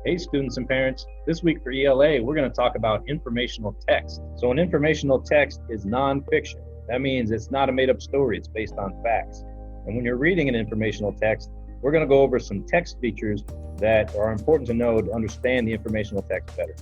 Hey students and parents, this week for ELA, we're going to talk about informational text. So an informational text is nonfiction. That means it's not a made-up story, it's based on facts. And when you're reading an informational text, we're going to go over some text features that are important to know to understand the informational text better.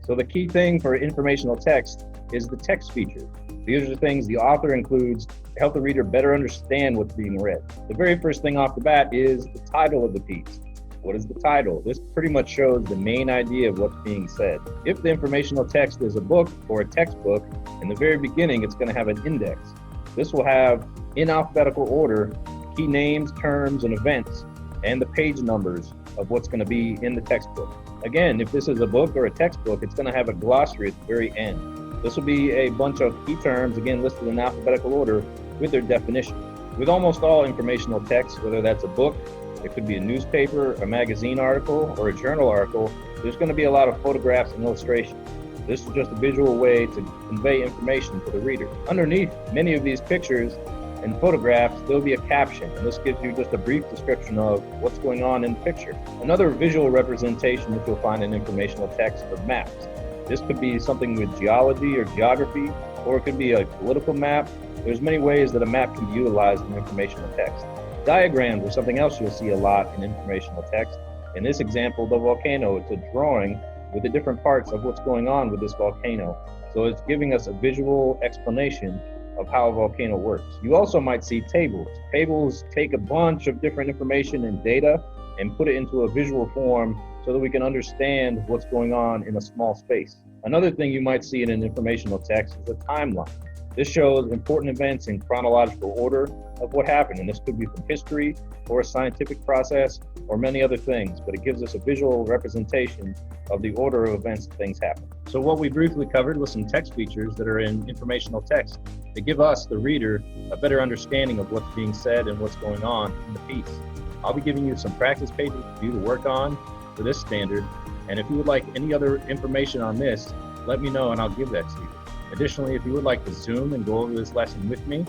So the key thing for informational text is the text features. These are things the author includes to help the reader better understand what's being read. The very first thing off the bat is the title of the piece. What is the title? This pretty much shows the main idea of what's being said. If the informational text is a book or a textbook, in the very beginning, it's going to have an index. This will have, in alphabetical order, key names, terms, and events, and the page numbers of what's going to be in the textbook. Again, if this is a book or a textbook, it's going to have a glossary at the very end. This will be a bunch of key terms, again, listed in alphabetical order with their definition. With almost all informational text, whether that's a book, it could be a newspaper, a magazine article, or a journal article, there's going to be a lot of photographs and illustrations. This is just a visual way to convey information to the reader. Underneath many of these pictures and photographs, there'll be a caption, and this gives you just a brief description of what's going on in the picture. Another visual representation that you'll find in informational text are maps. This could be something with geology or geography, or it could be a political map. There's many ways that a map can be utilized in informational text. Diagrams are something else you'll see a lot in informational text. In this example, the volcano, it's a drawing with the different parts of what's going on with this volcano. So it's giving us a visual explanation of how a volcano works. You also might see tables. Tables take a bunch of different information and data and put it into a visual form so that we can understand what's going on in a small space. Another thing you might see in an informational text is a timeline. This shows important events in chronological order of what happened, and this could be from history or a scientific process or many other things, but it gives us a visual representation of the order of events that things happen. So what we briefly covered was some text features that are in informational text. They give us, the reader, a better understanding of what's being said and what's going on in the piece. I'll be giving you some practice pages for you to work on for this standard, and if you would like any other information on this, let me know and I'll give that to you. Additionally, if you would like to Zoom and go over this lesson with me,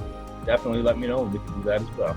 definitely let me know and we can do that as well.